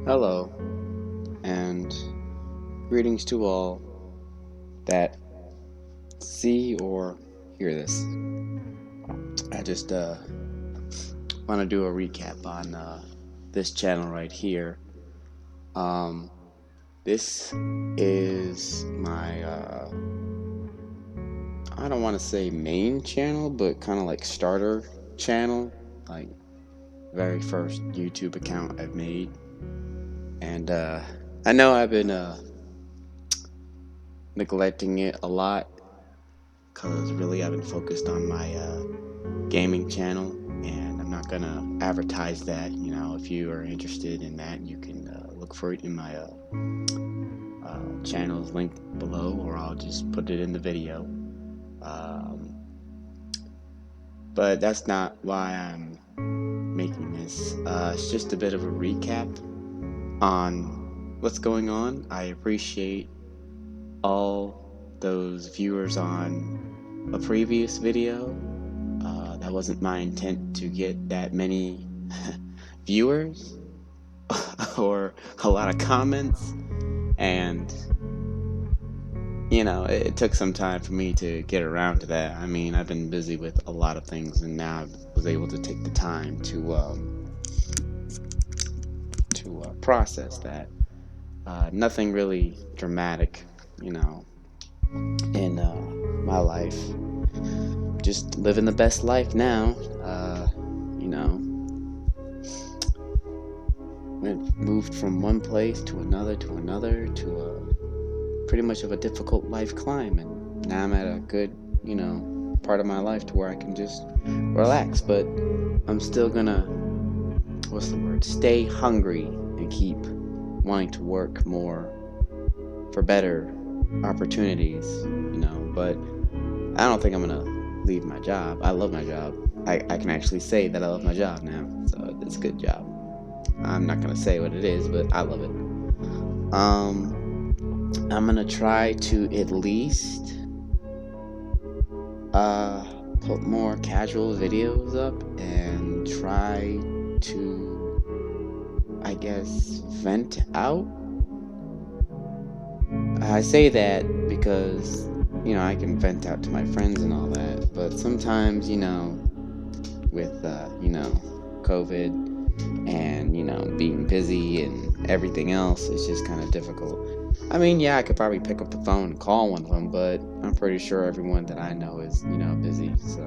Hello, and greetings to all that see or hear this. I just want to do a recap on this channel right here. Um, this is my, I don't want to say main channel, but kind of like starter channel, like very first YouTube account I've made. And I know I've been neglecting it a lot because really I've been focused on my gaming channel, and I'm not gonna advertise that. If you are interested in that, you can look for it in my channel's link below, or I'll just put it in the video. Um, but that's not why I'm making this. It's just a bit of a recap on what's going on. I appreciate all those viewers on a previous video. That wasn't my intent to get that many viewers or a lot of comments, and it took some time for me to get around to that. I mean, I've been busy with a lot of things, and now I was able to take the time to process that. Nothing really dramatic, in my life. Just living the best life now. Moved from one place to another to a pretty much of a difficult life climb, and now I'm at a good, part of my life to where I can just relax. But I'm still gonna, stay hungry and keep wanting to work more for better opportunities, but I don't think I'm gonna leave my job. I love my job. I can actually say that I love my job now, so it's a good job. I'm not gonna say what it is, but I love it. I'm gonna try to at least put more casual videos up and try to, I guess, vent out. I say that because I can vent out to my friends and all that, but sometimes, with COVID and being busy and everything else, it's just kind of difficult. I mean, yeah, I could probably pick up the phone and call one of them, but I'm pretty sure everyone that I know is busy. So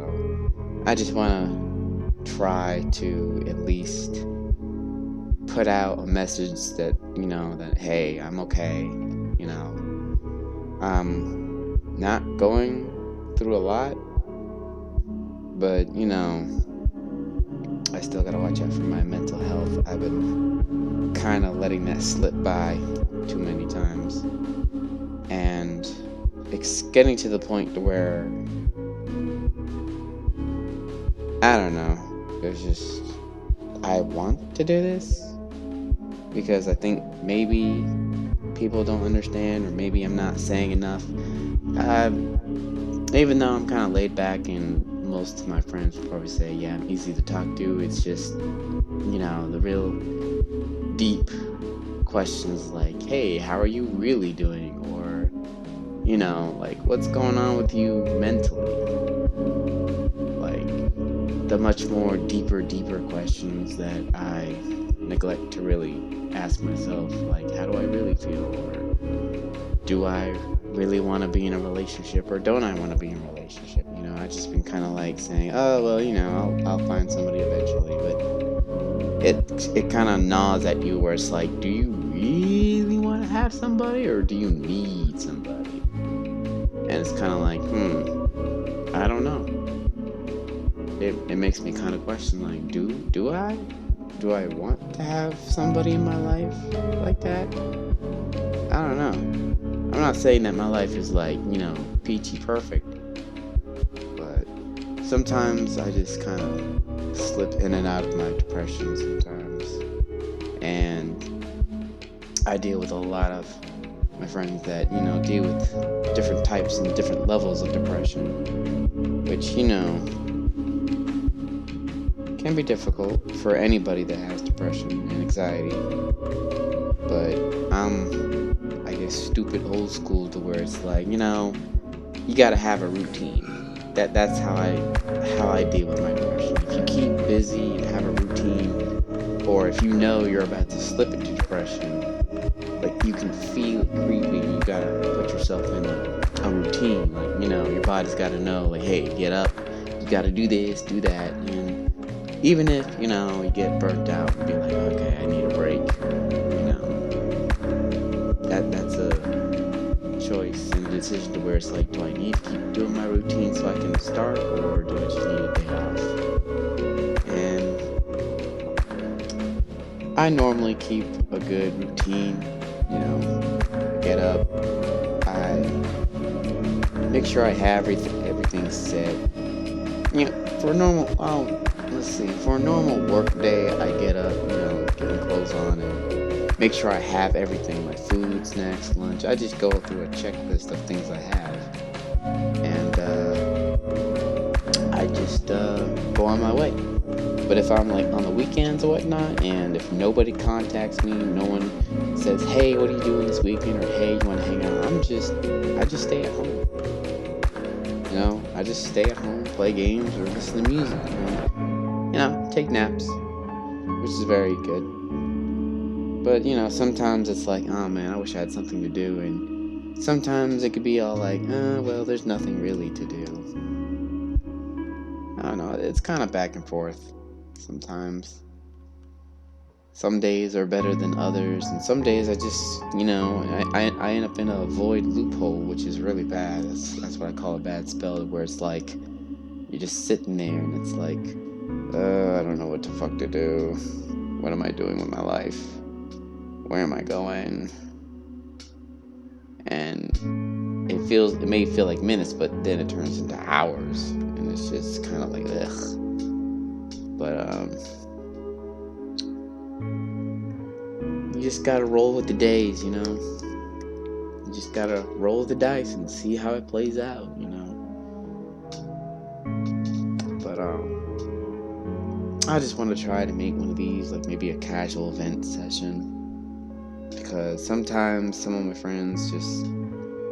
I just want to try to at least put out a message that that hey, I'm okay. I'm not going through a lot, but I still gotta watch out for my mental health. I've been kind of letting that slip by too many times, and it's getting to the point to where I don't know. It's just I want to do this because I think maybe people don't understand, or maybe I'm not saying enough. Even though I'm kind of laid back, and most of my friends would probably say, yeah, I'm easy to talk to, it's just, the real deep questions like, hey, how are you really doing? Or, like, what's going on with you mentally? Like, the much more deeper questions that I neglect to really ask myself, like, how do I really feel? Or do I really want to be in a relationship, or don't I want to be in a relationship? I just been kind of like saying, oh well, I'll find somebody eventually, but it kind of gnaws at you where it's like, do you really want to have somebody, or do you need somebody? And it's kind of like, I don't know. It makes me kind of question, like, do I want to have somebody in my life like that? I don't know. I'm not saying that my life is like, peachy perfect, but sometimes I just kind of slip in and out of my depression sometimes. And I deal with a lot of my friends that, deal with different types and different levels of depression, which, can can be difficult for anybody that has depression and anxiety. But I'm, I guess, stupid old school to where it's like, you gotta have a routine. That's how I deal with my depression. If you keep busy and have a routine, or if you know you're about to slip into depression, like you can feel it creeping, you gotta put yourself in a routine. Like, your body's gotta know, like, hey, get up, you gotta do this, do that. And even if, you get burnt out and be like, okay, I need a break, that's a choice and a decision to where it's like, do I need to keep doing my routine so I can start, or do I just need a day off? And I normally keep a good routine, get up, I make sure I have everything set. For a normal, for a normal work day, I get up, get my clothes on and make sure I have everything, my food, snacks, lunch. I just go through a checklist of things I have. And I just go on my way. But if I'm like on the weekends or whatnot, and if nobody contacts me, no one says, hey, what are you doing this weekend? Or hey, you want to hang out? I just stay at home. I just stay at home, play games, or listen to music. Take naps, which is very good. But, sometimes it's like, oh man, I wish I had something to do. And sometimes it could be all like, well, there's nothing really to do. I don't know. It's kind of back and forth sometimes. Some days are better than others. And some days I just, I end up in a void loophole, which is really bad. That's what I call a bad spell, where it's like, you're just sitting there and it's like, I don't know what the fuck to do. What am I doing with my life? Where am I going? And it may feel like minutes, but then it turns into hours, and it's just kind of like, ugh. But you just gotta roll with the days, you just gotta roll the dice and see how it plays out, But I just want to try to make one of these like maybe a casual event session, because sometimes some of my friends just,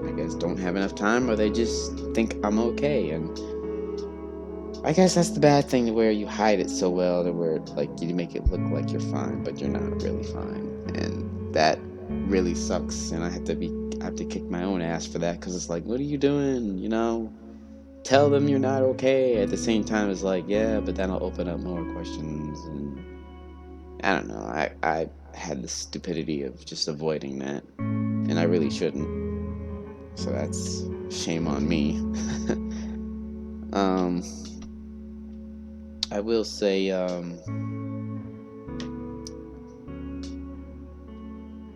I guess, don't have enough time, or they just think I'm okay. And I guess that's the bad thing, where you hide it so well, to where like you make it look like you're fine, but you're not really fine, and that really sucks. And I have to kick my own ass for that, because it's like, what are you doing? Tell them you're not okay. At the same time, it's like, yeah, but that'll open up more questions, and I don't know. I had the stupidity of just avoiding that, and I really shouldn't. So that's shame on me. I will say,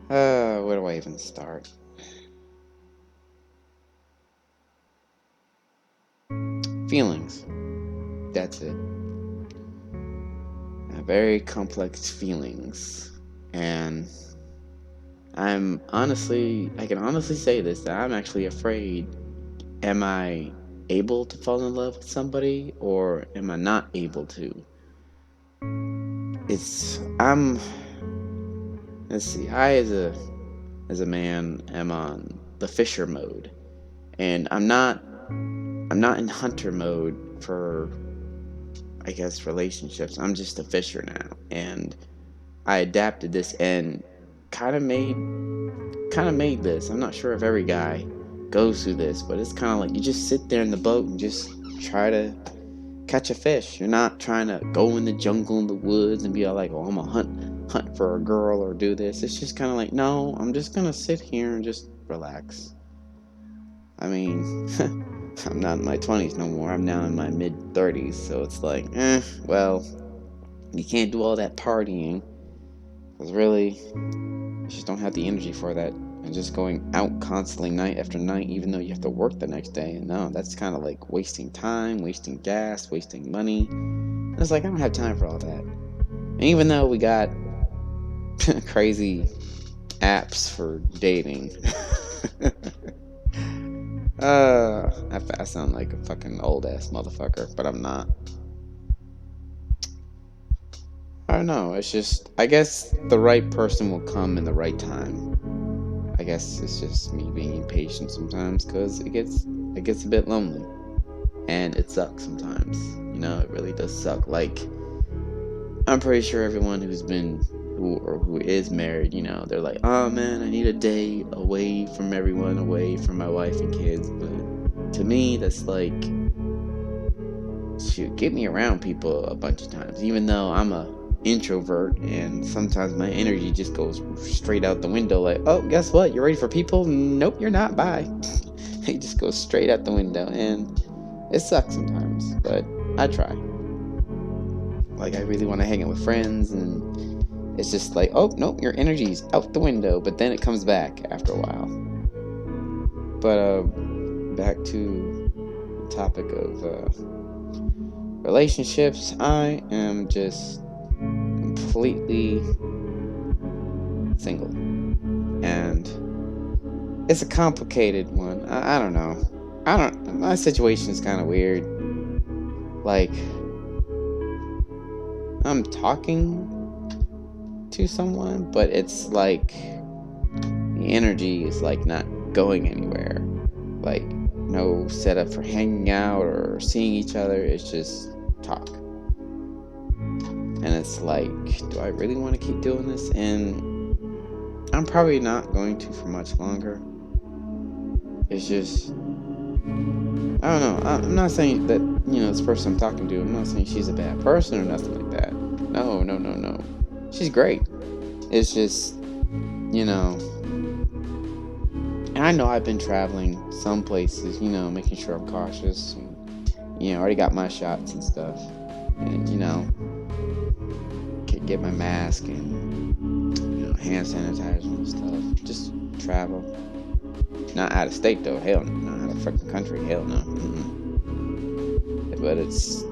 where do I even start? Feelings. That's it. Very complex feelings. And I can honestly say this, that I'm actually afraid. Am I able to fall in love with somebody, or am I not able to? Let's see, I as a man am on the fisher mode, and I'm not in hunter mode for, I guess, relationships. I'm just a fisher now, and I adapted this and kind of made this. I'm not sure if every guy goes through this, but it's kind of like you just sit there in the boat and just try to catch a fish. You're not trying to go in the jungle, in the woods, and be all like, oh, I'm gonna hunt for a girl or do this. It's just kind of like, no, I'm just gonna sit here and just relax. I mean, I'm not in my 20s no more. I'm now in my mid-30s, so it's like, well, you can't do all that partying, because really, you just don't have the energy for that. And just going out constantly night after night, even though you have to work the next day. And no, that's kind of like wasting time, wasting gas, wasting money. And it's like, I don't have time for all that. And even though we got crazy apps for dating, I sound like a fucking old ass motherfucker, but I'm not. I don't know. It's just, I guess the right person will come in the right time. I guess it's just me being impatient sometimes because it gets a bit lonely and it sucks sometimes. It really does suck. Like, I'm pretty sure everyone who is married, they're like, oh man, I need a day away from everyone, away from my wife and kids. But to me, that's like, shoot, get me around people a bunch of times, even though I'm a introvert and sometimes my energy just goes straight out the window. Like, oh, guess what? You're ready for people? Nope, you're not. Bye. It just goes straight out the window, and it sucks sometimes, but I try. Like, I really want to hang out with friends, and it's just like, oh, nope, your energy's out the window, but then it comes back after a while. But back to the topic of relationships. I am just completely single, and it's a complicated one. I don't know. My situation is kind of weird. Like, I'm talking to someone, but it's like the energy is like not going anywhere. Like, no setup for hanging out or seeing each other. It's just talk. And it's like, do I really want to keep doing this? And I'm probably not going to for much longer. It's just, I don't know. I'm not saying that, this person I'm talking to, I'm not saying she's a bad person or nothing like that. No. She's great. It's just, and I know I've been traveling some places, making sure I'm cautious. And, already got my shots and stuff. And, get my mask and, hand sanitizer and stuff. Just travel. Not out of state, though. Hell no. Not out of freaking country. Hell no. But it's,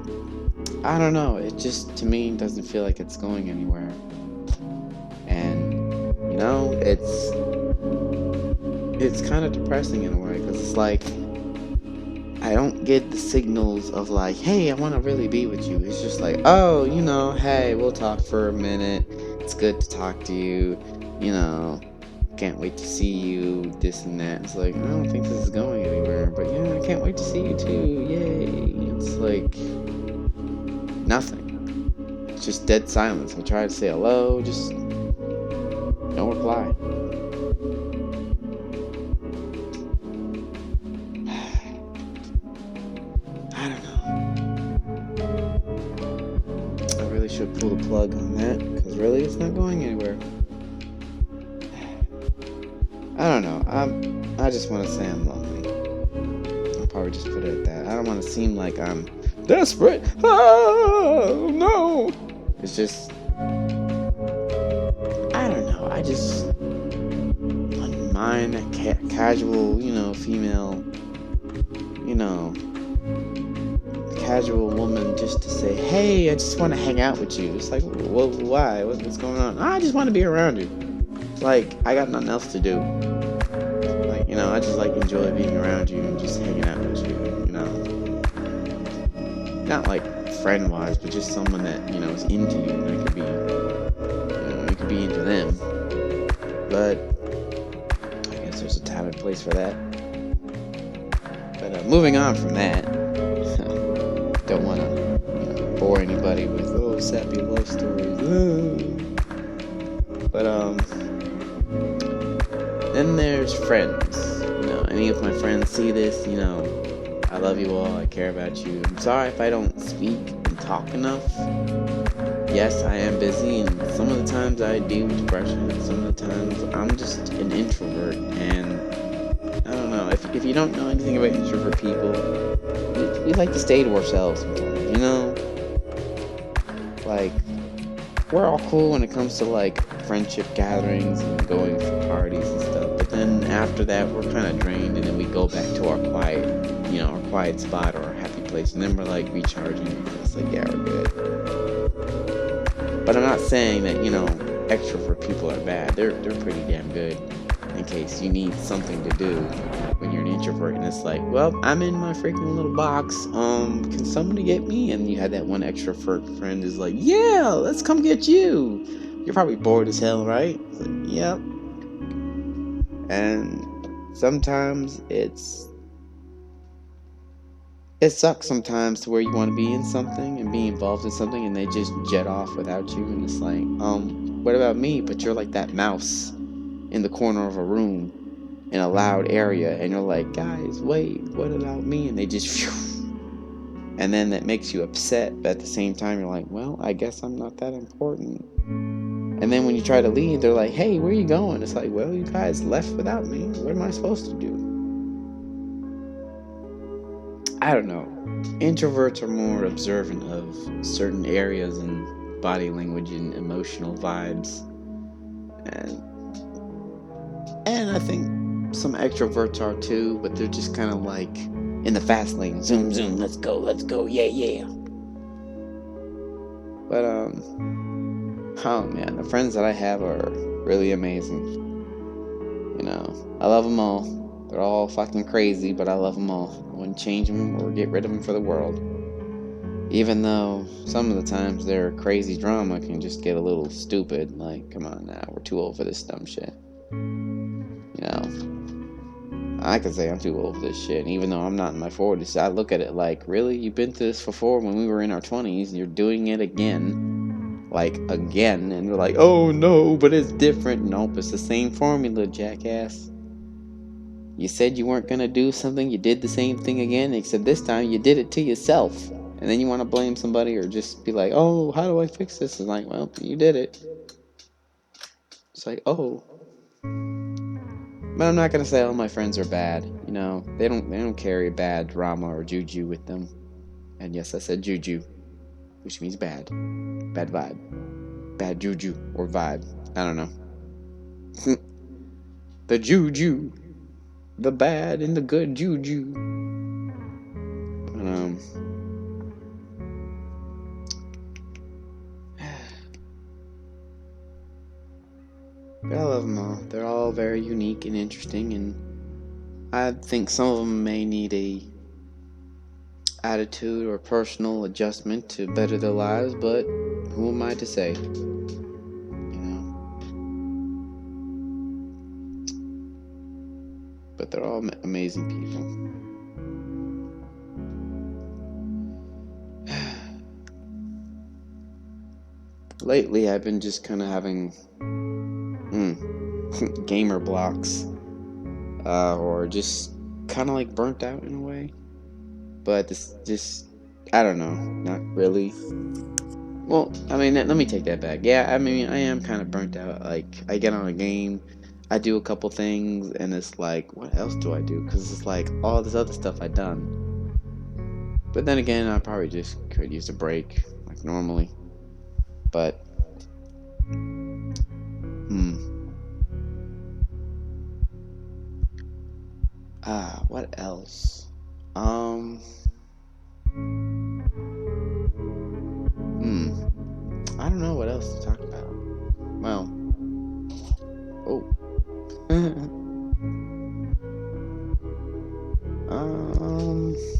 I don't know. It just, to me, doesn't feel like it's going anywhere. And, it's kind of depressing in a way, because it's like, I don't get the signals of like, hey, I want to really be with you. It's just like, oh, hey, we'll talk for a minute. It's good to talk to you. Can't wait to see you, this and that. It's like, I don't think this is going anywhere, but yeah, I can't wait to see you too. Yay. It's like nothing. It's just dead silence. I try to say hello, just no reply. I don't know. I really should pull the plug on that, because really it's not going anywhere. I don't know. I just want to say I'm lonely. I'll probably just put it at that. I don't want to seem like I'm desperate. Oh, no. It's just, I don't know. I just wouldn't mind a casual, female, casual woman just to say, hey, I just want to hang out with you. It's like, well, why? What's going on? I just want to be around you. Like, I got nothing else to do. Like, I just like enjoy being around you and just hanging out with you, Not like friend-wise, but just someone that, is into you, and it could be, you could be into them. But I guess there's a time and place for that. But moving on from that, don't want to bore anybody with, sappy love stories. But, then there's friends. Any of my friends see this, I love you all, I care about you. I'm sorry if I don't speak and talk enough. Yes, I am busy, and some of the times I deal with depression, and some of the times I'm just an introvert, and I don't know, if you don't know anything about introvert people, we like to stay to ourselves sometimes, Like, we're all cool when it comes to, like, friendship gatherings and going for parties and stuff, but then after that, we're kind of drained, and then we go back to our quiet spot or our happy place, and then we're, like, recharging, and it's like, yeah, we're good. But I'm not saying that, extrovert people are bad. They're pretty damn good. in case you need something to do when you're an introvert and it's like, well, I'm in my freaking little box. Can somebody get me? And you had that one extrovert friend is like, yeah, let's come get you. You're probably bored as hell, right? It's like, yep. And sometimes it sucks sometimes to where you want to be in something and be involved in something and they just jet off without you, and it's like, what about me? But you're like that mouse in the corner of a room in a loud area, and you're like, guys, wait, what about me? And they just phew. And then that makes you upset, but at the same time you're like, well, I guess I'm not that important. And then when you try to leave, they're like, hey, where are you going? It's like, well, you guys left without me. What am I supposed to do? I don't know. Introverts are more observant of certain areas and body language and emotional vibes. And I think some extroverts are too, but they're just kind of like in the fast lane. Zoom, zoom, let's go, yeah, yeah. But, oh man, the friends that I have are really amazing. You know, I love them all. They're all fucking crazy, but I love them all. I wouldn't change them or get rid of them for the world. Even though some of the times their crazy drama can just get a little stupid. Like, come on now, we're too old for this dumb shit. You know, I could say I'm too old for this shit. Even though I'm not in my 40s, I look at it like, really? You've been through this before when we were in our 20s, and you're doing it again. Like, again. And they're like, oh no, but it's different. Nope, it's the same formula, jackass. You said you weren't gonna do something, you did the same thing again, except this time you did it to yourself. And then you want to blame somebody or just be like, oh, how do I fix this? It's like, well, you did it. It's like, oh. But I'm not gonna say all my friends are bad. You know, they don't carry bad drama or juju with them. And yes, I said juju, which means bad. Bad vibe. Bad juju or vibe. I don't know. The juju. The bad and the good juju. But, but I love them all. They're all very unique and interesting, and I think some of them may need a attitude or personal adjustment to better their lives, but who am I to say? You know? But they're all amazing people. Lately, I've been just kind of having gamer blocks, or just kind of like burnt out in a way. But this just, I don't know, not really. Well, I mean, let me take that back. Yeah, I mean, I am kind of burnt out. Like, I get on a game, I do a couple things, and it's like, what else do I do? Because it's like all this other stuff I've done. But then again, I probably just could use a break, like normally. But, what else? I don't know what else to talk about. Well, oh.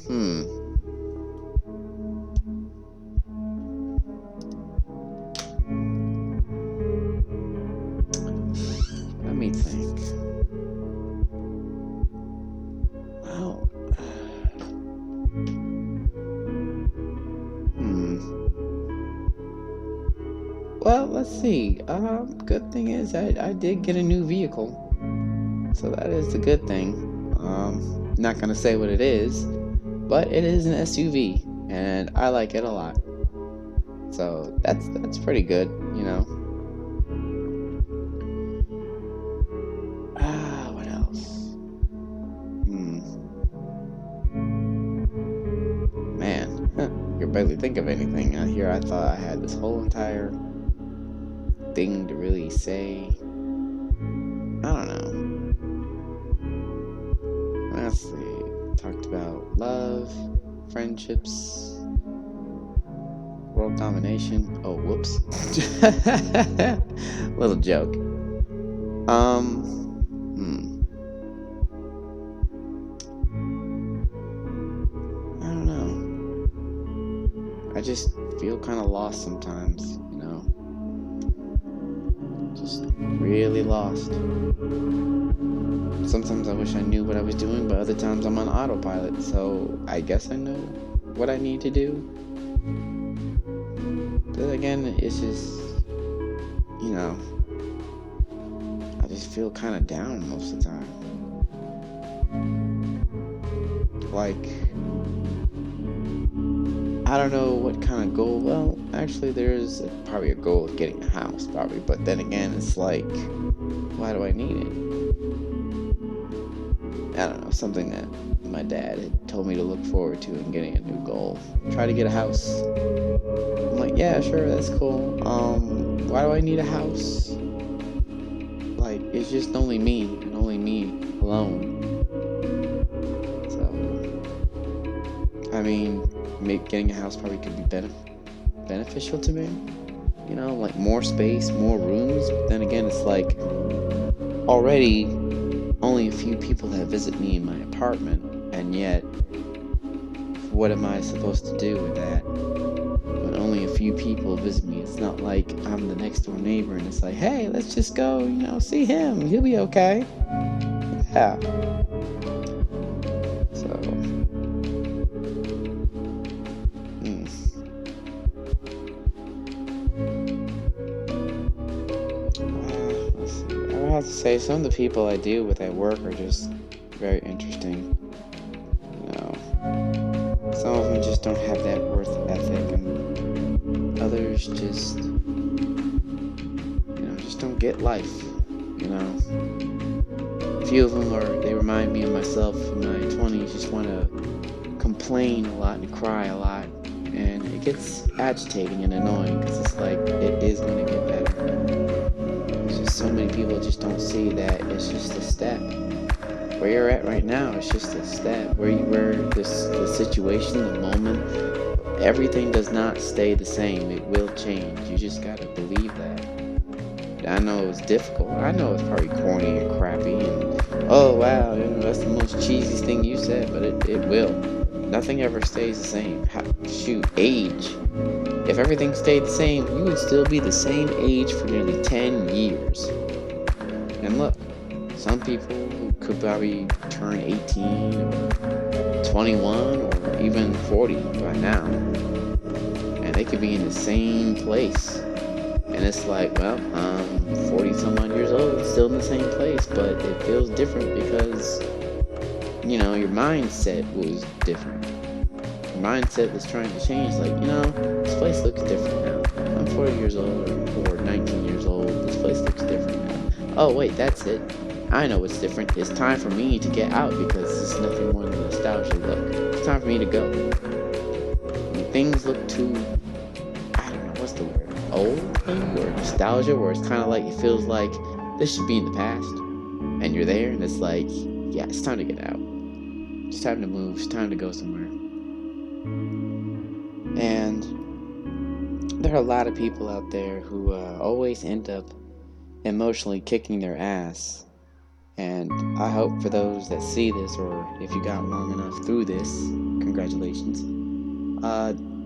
Hmm. Let me think. Well, well, let's see. Good thing is I did get a new vehicle. So that is the good thing. Not gonna say what it is, but it is an SUV, and I like it a lot. So that's pretty good, you know. What else? Man, I can barely think of anything. Here I thought I had this whole entire thing to really say. I don't know. Let's see. Talked about love, friendships, world domination. Oh, whoops. Little joke. I don't know. I just feel kind of lost sometimes, just really lost. Sometimes I wish I knew what I was doing, but other times I'm on autopilot, so I guess I know what I need to do. But again, it's just, I just feel kind of down most of the time. Like, I don't know what kind of goal. Well, actually, there's probably a goal of getting a house, probably. But then again, it's like, why do I need it? I don't know, something that my dad had told me to look forward to in getting a new goal. Try to get a house. I'm like, yeah, sure, that's cool. Why do I need a house? Like, it's just only me, and only me alone. So, I mean, getting a house probably could be beneficial to me. Like more space, more rooms. But then again, it's like already only a few people that visit me in my apartment, and yet what am I supposed to do with that? When only a few people visit me, it's not like I'm the next door neighbor and it's like, hey, let's just go, see him. He'll be okay. Yeah. So, let's see. I would have to say some of the people I deal with at work are just very interesting. Some of them just don't have that worth ethic, and others just don't get life. A few of them they remind me of myself in my 20s, just want to complain a lot and cry a lot, and it gets agitating and annoying because it's like it is going to get better. There's just so many people just don't see that it's just a step. Where you're at right now, it's just a step. The situation, the moment, everything does not stay the same. It will change. You just gotta believe that. I know it's difficult. I know it's probably corny and crappy, and oh wow, that's the most cheesy thing you said, but it will. Nothing ever stays the same. Age. If everything stayed the same, you would still be the same age for nearly 10 years. And look, some people could probably turn 18 or 21 or even 40 by now, and they could be in the same place, and it's like, well, I'm 40 some odd years old, still in the same place, but it feels different because your mindset was different. Your mindset was trying to change, like, this place looks different now. I'm 40 years old or 19 years old, this place looks different now. Oh wait, that's it, I know what's different. It's time for me to get out because it's nothing more than a nostalgia look. It's time for me to go. When things look too, I don't know, what's the word? Old or nostalgia, where it's kind of like it feels like this should be in the past. And you're there and it's like, yeah, it's time to get out. It's time to move. It's time to go somewhere. And there are a lot of people out there who always end up emotionally kicking their ass. And I hope for those that see this, or if you got long enough through this, congratulations.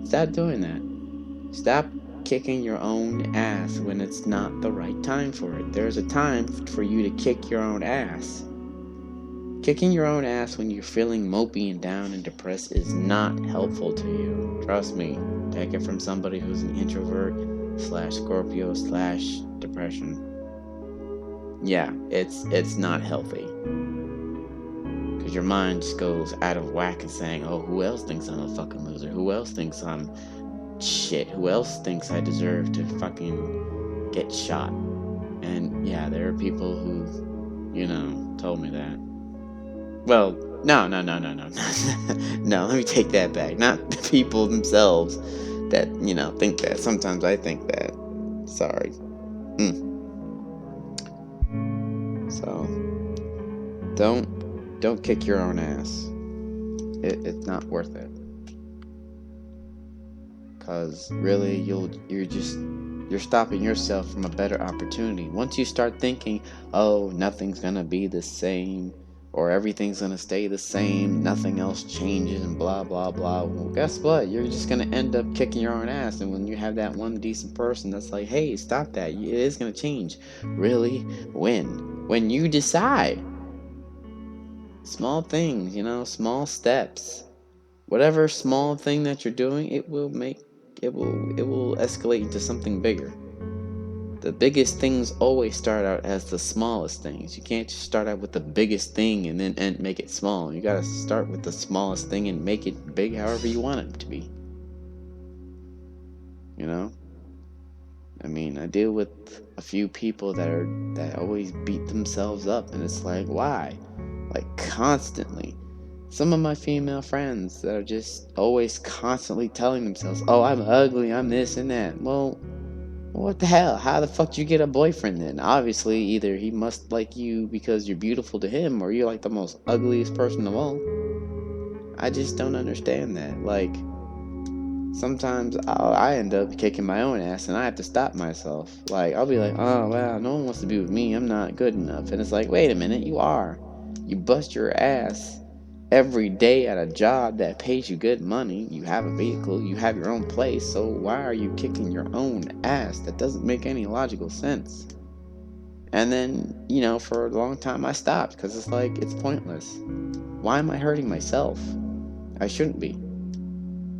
Stop doing that. Stop kicking your own ass when it's not the right time for it. There's a time for you to kick your own ass. Kicking your own ass when you're feeling mopey and down and depressed is not helpful to you. Trust me. Take it from somebody who's an introvert / Scorpio / depression. Yeah, it's not healthy. Because your mind just goes out of whack and saying, oh, who else thinks I'm a fucking loser? Who else thinks I'm shit? Who else thinks I deserve to fucking get shot? And yeah, there are people who, told me that. Well, no. No, let me take that back. Not the people themselves that, think that. Sometimes I think that. Sorry. So, don't kick your own ass. It's not worth it. Cause really, you're just You're stopping yourself from a better opportunity. Once you start thinking, oh, nothing's gonna be the same, or everything's gonna stay the same, nothing else changes, and blah, blah, blah, well, guess what? You're just gonna end up kicking your own ass. And when you have that one decent person that's like, hey, stop that, it is gonna change. Really? When? When you decide. Small things, small steps. Whatever small thing that you're doing, it will escalate into something bigger. The biggest things always start out as the smallest things. You can't just start out with the biggest thing and make it small. You gotta start with the smallest thing and make it big however you want it to be. You know? I mean, I deal with a few people that always beat themselves up, and it's like, why? Like, constantly. Some of my female friends that are just always constantly telling themselves, oh, I'm ugly, I'm this and that. Well, what the hell? How the fuck did you get a boyfriend then? Obviously, either he must like you because you're beautiful to him, or you're like the most ugliest person of all. I just don't understand that. Like, sometimes I end up kicking my own ass and I have to stop myself. Like, I'll be like, oh, well, no one wants to be with me. I'm not good enough. And it's like, wait a minute, you are. You bust your ass every day at a job that pays you good money. You have a vehicle, you have your own place. So why are you kicking your own ass? That doesn't make any logical sense. And then, for a long time I stopped because it's like, it's pointless. Why am I hurting myself? I shouldn't be.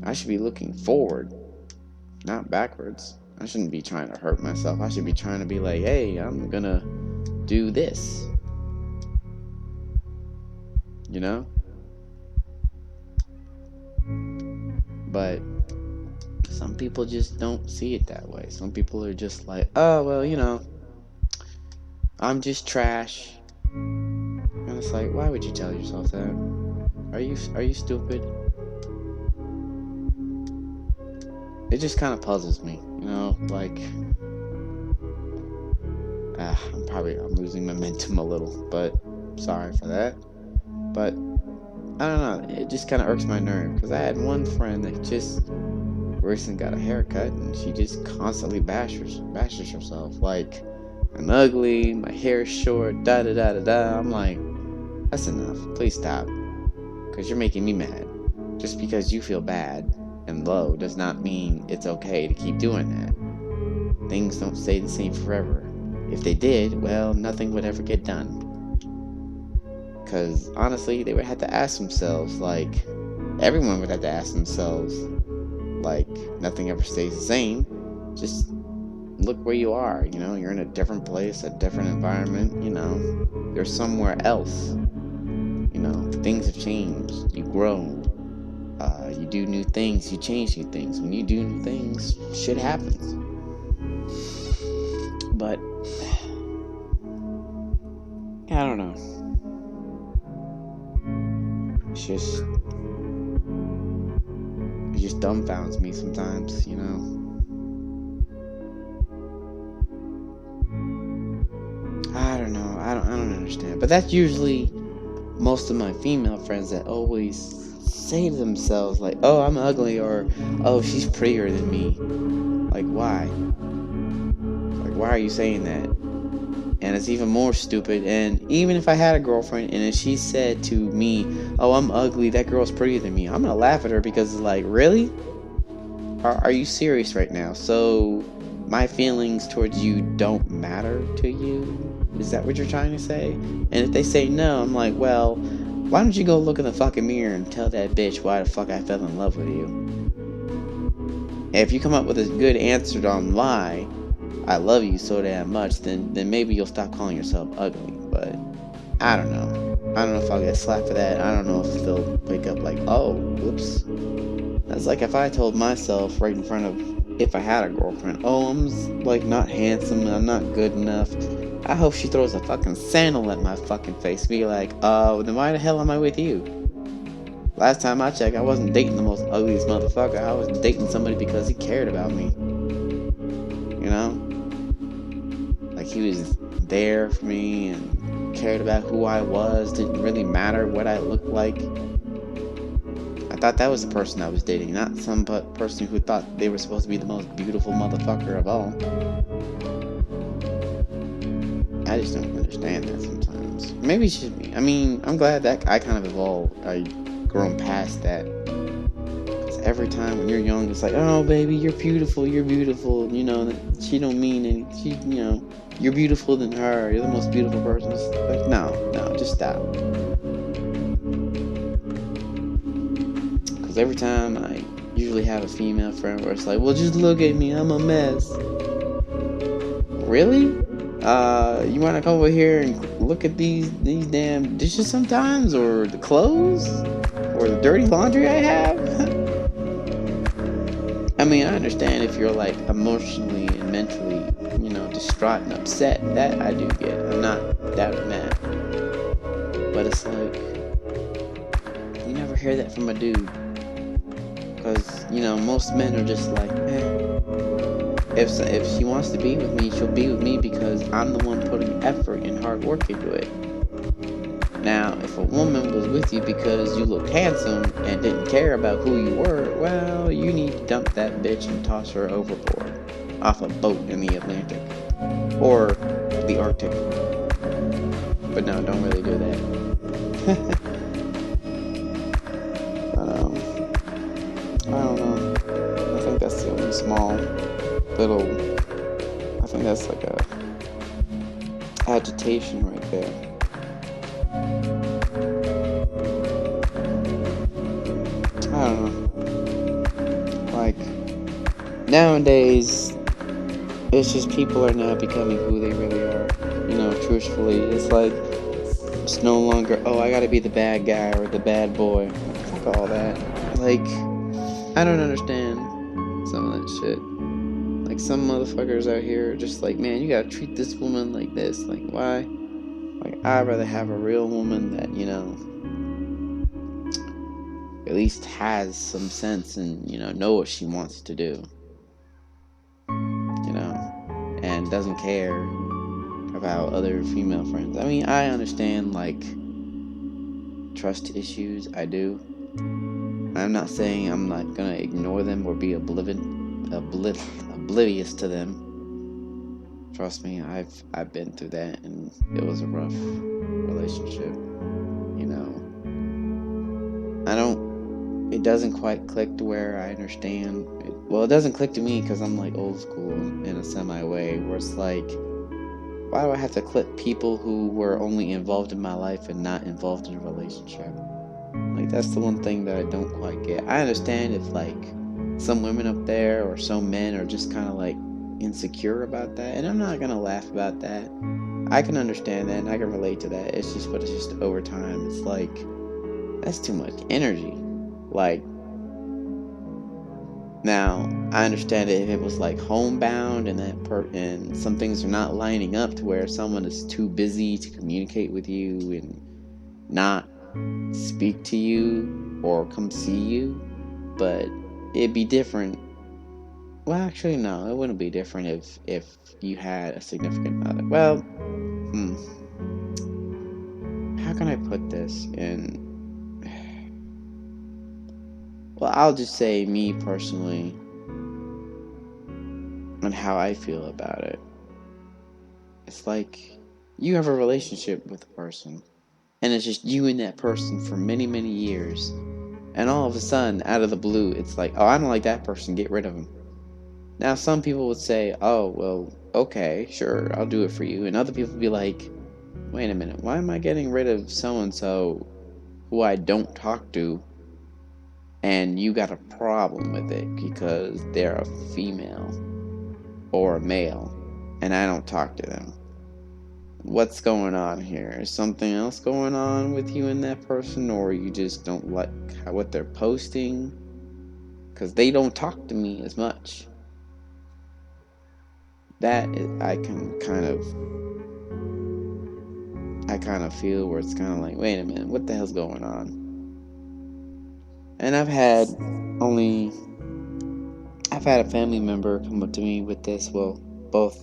I should be looking forward, not backwards. I shouldn't be trying to hurt myself. I should be trying to be like, hey, I'm gonna do this. You know? But some people just don't see it that way. Some people are just like, oh, well, I'm just trash. And it's like, why would you tell yourself that? Are you stupid? It just kind of puzzles me, like, I'm losing momentum a little, but sorry for that. But I don't know, it just kind of irks my nerve, because I had one friend that just recently got a haircut, and she just constantly bashes herself, like, I'm ugly, my hair's short, da da da da da. I'm like, that's enough, please stop, because you're making me mad. Just because you feel bad and low does not mean it's okay to keep doing that. Things don't stay the same forever. If they did, well, nothing would ever get done. Because honestly, they would have to ask themselves, like, everyone would have to ask themselves, like, nothing ever stays the same. Just look where you are, you're in a different place, a different environment, you're somewhere else. Things have changed, you grow. You do new things, you change new things. When you do new things, shit happens. But I don't know. It just dumbfounds me sometimes, I don't know. I don't understand. But that's usually most of my female friends that always say to themselves, like, oh, I'm ugly, or oh, she's prettier than me. Like, why? Like, why are you saying that? And it's even more stupid. And even if I had a girlfriend and if she said to me, oh, I'm ugly, that girl's prettier than me, I'm gonna laugh at her, because it's like, really? Are you serious right now? So my feelings towards you don't matter to you? Is that what you're trying to say? And if they say no, I'm like, well, why don't you go look in the fucking mirror and tell that bitch why the fuck I fell in love with you? And if you come up with a good answer on why I love you so damn much, then maybe you'll stop calling yourself ugly. But I don't know. I don't know if I'll get slapped for that. I don't know if they'll wake up like, oh, whoops. That's like if I told myself right in front of, if I had a girlfriend, oh, I'm like not handsome, I'm not good enough. I hope she throws a fucking sandal at my fucking face. Be like, then why the hell am I with you? Last time I checked, I wasn't dating the most ugliest motherfucker. I was dating somebody because he cared about me. Like, he was there for me and cared about who I was. Didn't really matter what I looked like. I thought that was the person I was dating, not some person who thought they were supposed to be the most beautiful motherfucker of all. I just don't understand that sometimes. Maybe it's just me. I mean, I'm glad that I kind of evolved. I grown past that. Because every time when you're young, it's like, oh, baby, you're beautiful, you're beautiful. You know, she don't mean any. You're beautiful than her. You're the most beautiful person. It's like, no, just stop. Because every time I usually have a female friend where it's like, well, just look at me, I'm a mess. Really? You want to come over here and look at these damn dishes sometimes, or the clothes, or the dirty laundry I have? I mean, I understand if you're like emotionally and mentally, distraught and upset. That I do get. I'm not doubting that. But it's like, you never hear that from a dude. Because, most men are just like, if she wants to be with me, she'll be with me because I'm the one putting effort and hard work into it. Now, if a woman was with you because you looked handsome and didn't care about who you were, well, you need to dump that bitch and toss her overboard off a boat in the Atlantic or the Arctic. But no, don't really do that. I don't know. I think that's the only small little. I think that's like a agitation right there. I don't know. Like, nowadays, it's just people are now becoming who they really are. Truthfully, it's like, it's no longer, oh, I gotta be the bad guy or the bad boy. Fuck all that. Like, I don't understand some of that shit. Like, some motherfuckers out here are just like, man, you gotta treat this woman like this. Like, why? Like, I'd rather have a real woman that, at least has some sense and, know what she wants to do. And doesn't care about other female friends. I mean, I understand, like, trust issues. I do. I'm not saying I'm not gonna ignore them or be oblivious to them. Trust me, I've been through that, and it was a rough relationship. It doesn't quite click to where I understand. It doesn't click to me because I'm like old school in a semi way, where it's like, why do I have to clip people who were only involved in my life and not involved in a relationship? Like, that's the one thing that I don't quite get. I understand if, like, some women up there or some men are just kind of, like, insecure about that. And I'm not going to laugh about that. I can understand that and I can relate to that. It's just over time. It's like, that's too much energy. Like, now, I understand it if it was, like, homebound and and some things are not lining up to where someone is too busy to communicate with you and not speak to you or come see you. But it'd be different. Well, actually, no, it wouldn't be different if you had a significant other. Well, how can I put this in? Well, I'll just say me personally and how I feel about it. It's like, you have a relationship with a person, and it's just you and that person for many, many years. And all of a sudden, out of the blue, it's like, oh, I don't like that person, get rid of him. Now, some people would say, oh, well, okay, sure, I'll do it for you. And other people would be like, wait a minute, why am I getting rid of so-and-so who I don't talk to, and you got a problem with it because they're a female or a male, and I don't talk to them? What's going on here? Is something else going on with you and that person, or you just don't like what they're posting? Because they don't talk to me as much. That is, I kind of feel where it's kind of like, wait a minute, what the hell's going on? And I've had a family member come up to me with this. Well, both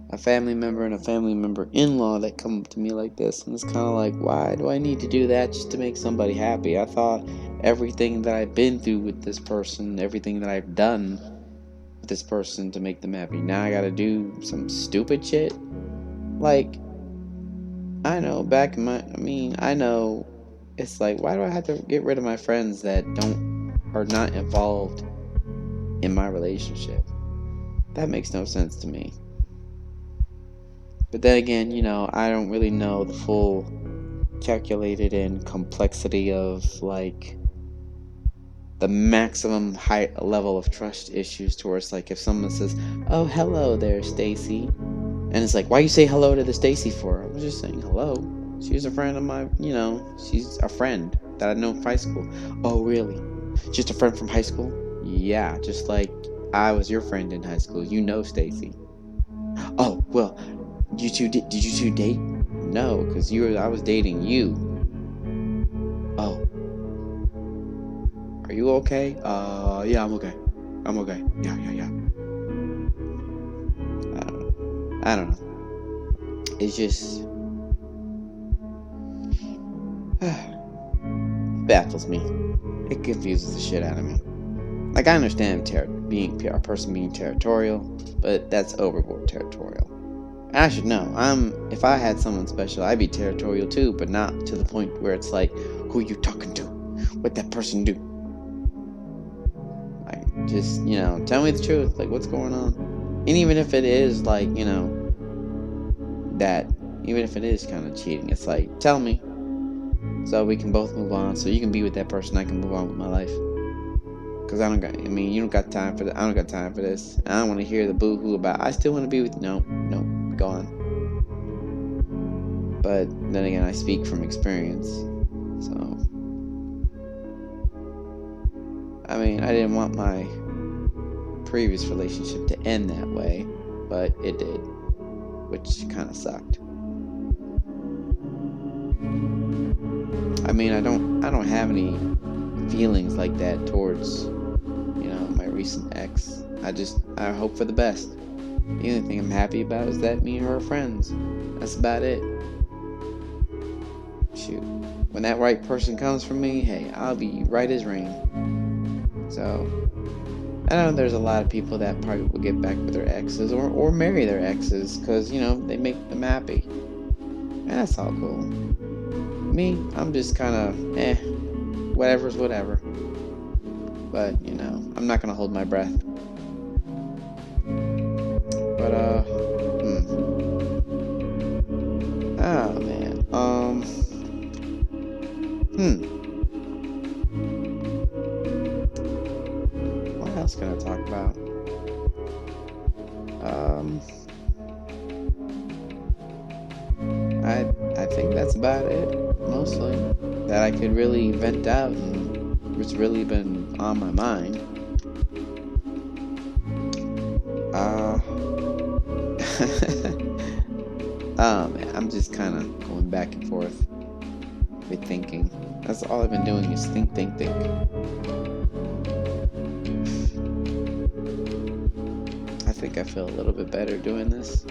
a family member and a family member in-law that come up to me like this, and it's kind of like, why do I need to do that just to make somebody happy? I thought everything that I've been through with this person, everything that I've done with this person to make them happy, now I gotta do some stupid shit? Like, I know back in I know it's like, why do I have to get rid of my friends that are not involved in my relationship? That makes no sense to me. But then again, I don't really know the full calculated and complexity of like the maximum height level of trust issues towards, like, if someone says, "Oh, hello there, Stacy," and it's like, why you say hello to the Stacy for? I was just saying hello. She's a friend of mine, she's a friend that I know from high school. Oh, really? Just a friend from high school? Yeah, just like I was your friend in high school. You know Stacy. Oh, well, did you two date? No, because I was dating you. Oh, are you okay? Yeah, I'm okay. I'm okay. Yeah. I don't know. It's just baffles me. It confuses the shit out of me. Like, I understand being a person being territorial, but that's overboard territorial. And I should know. If I had someone special, I'd be territorial too, but not to the point where it's like, who you talking to? What that person do? Like, just, tell me the truth. Like, what's going on? And even if it is like, that, even if it is kind of cheating, it's like, tell me, so we can both move on, so you can be with that person, I can move on with my life. Because you don't got time for that. I don't got time for this. I don't want to hear the boo-hoo about, I still want to be with you. No, go on. But then again, I speak from experience. So, I didn't want my previous relationship to end that way, but it did, which kind of sucked. I don't have any feelings like that towards, my recent ex. I hope for the best. The only thing I'm happy about is that me and her are friends. That's about it. Shoot. When that right person comes for me, hey, I'll be right as rain. So, I know there's a lot of people that probably will get back with their exes or marry their exes because, they make them happy. And that's all cool. Me, I'm just kind of, whatever's whatever. But, I'm not going to hold my breath. But, oh, man. What else can I talk about? I think that's about it, mostly. That I could really vent out and it's really been on my mind. Oh man, I'm just kind of going back and forth with thinking. That's all I've been doing is think. I think I feel a little bit better doing this.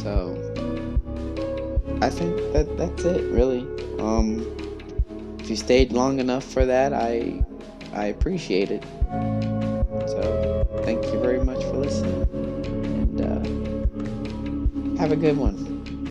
So, I think that's it, really. If you stayed long enough for that, I appreciate it. So, thank you very much for listening, and have a good one.